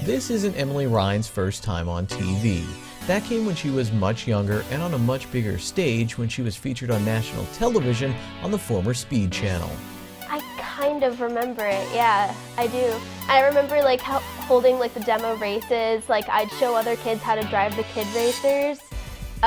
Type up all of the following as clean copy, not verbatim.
This isn't Emily Ryan's first time on TV. That came when she was much younger and on a much bigger stage when she was featured on national television on the former Speed Channel. I kind of remember it, yeah, I do. I remember like holding like the demo races, like I'd show other kids how to drive the kid racers.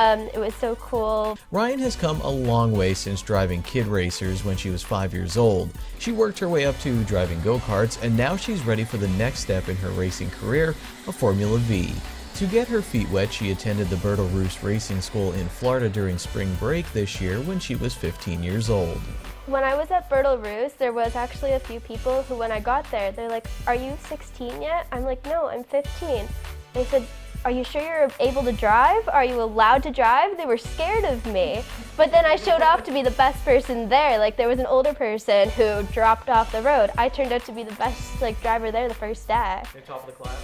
It was so cool. Ryan has come a long way since driving kid racers when she was 5 years old. She worked her way up to driving go-karts, and now she's ready for the next step in her racing career, a Formula V. To get her feet wet, she attended the Bertle Roos Racing School in Florida during spring break this year when she was 15 years old. When I was at Bertle Roos, there was actually a few people who, when I got there, they're like, "Are you 16 yet?" I'm like, "No, I'm 15. They said, "Are you sure you're able to drive? Are you allowed to drive?" They were scared of me. But then I showed off to be the best person there. Like, there was an older person who dropped off the road. I turned out to be the best driver there the first day. You're top of the class?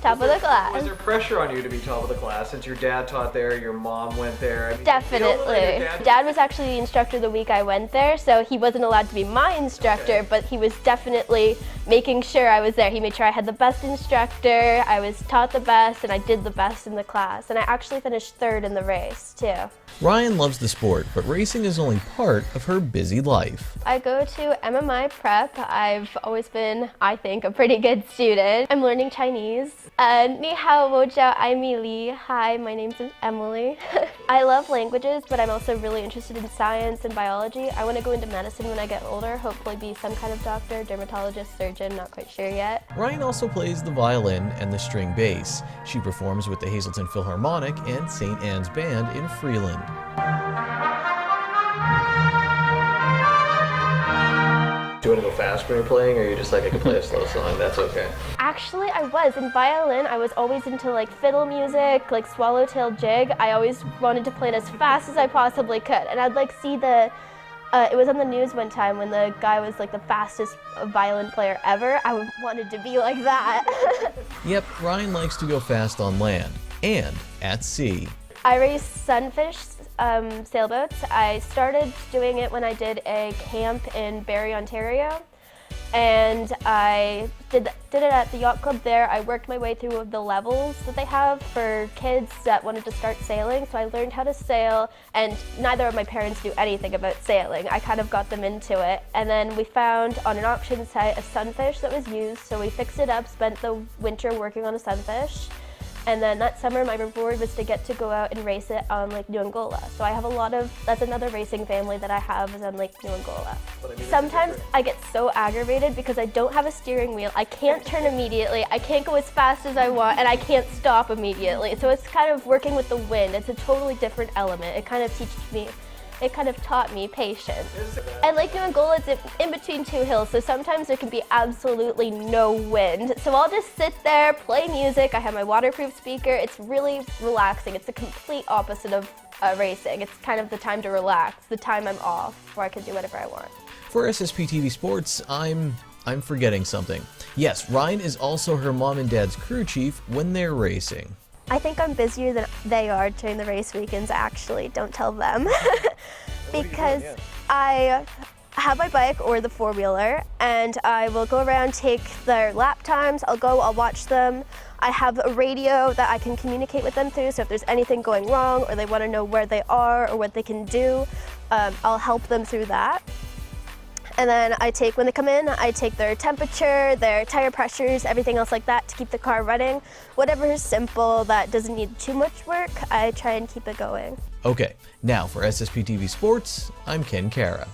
Top of the class. Was there pressure on you to be top of the class since your dad taught there, your mom went there? I mean, Definitely. Dad was actually the instructor the week I went there, so he wasn't allowed to be my instructor, but he was definitely making sure I was there. He made sure I had the best instructor, I was taught the best, and I did the best in the class. And I actually finished third in the race, too. Ryan loves the sport, but racing is only part of her busy life. I go to MMI prep. I've always been, I think, a pretty good student. I'm learning Chinese. Ni hao, wo jiao Aimee Li. Hi, my name's Emily. I love languages, but I'm also really interested in science and biology. I want to go into medicine when I get older, hopefully be some kind of doctor, dermatologist, surgeon, not quite sure yet. Ryan also plays the violin and the string bass. She performs with the Hazleton Philharmonic and St. Anne's Band in Freeland. Do you want to go fast when you're playing, or are you just like, I can play a slow song, that's okay? Actually, I was. In violin, I was always into like fiddle music, like swallowtail jig. I always wanted to play it as fast as I possibly could. And I'd like see the, it was on the news one time when the guy was like the fastest violin player ever. I wanted to be like that. Yep, Ryan likes to go fast on land and at sea. I race sunfish sailboats. I started doing it when I did a camp in Barrie, Ontario, and I did it at the yacht club there. I worked my way through the levels that they have for kids that wanted to start sailing, so I learned how to sail, and neither of my parents knew anything about sailing. I kind of got them into it, and then we found on an auction site a sunfish that was used, so we fixed it up, spent the winter working on a sunfish. And then that summer, my reward was to get to go out and race it on Lake Angola. So I have a lot of, that's another racing family that I have is on Lake Angola. Sometimes I get so aggravated because I don't have a steering wheel. I can't turn immediately. I can't go as fast as I want, and I can't stop immediately. So it's kind of working with the wind. It's a totally different element. It kind of taught me patience. And Lake Angola is in between two hills, so sometimes there can be absolutely no wind. So I'll just sit there, play music. I have my waterproof speaker. It's really relaxing. It's the complete opposite of racing. It's kind of the time to relax, the time I'm off, where I can do whatever I want. For SSPTV Sports, I'm forgetting something. Yes, Ryan is also her mom and dad's crew chief when they're racing. I think I'm busier than they are during the race weekends, actually. Don't tell them. Because I have my bike or the four-wheeler, and I will go around, take their lap times. I'll watch them. I have a radio that I can communicate with them through, so if there's anything going wrong or they want to know where they are or what they can do, I'll help them through that. And then when they come in, I take their temperature, their tire pressures, everything else like that to keep the car running. Whatever is simple that doesn't need too much work, I try and keep it going. Okay, now for SSPTV Sports, I'm Ken Cara.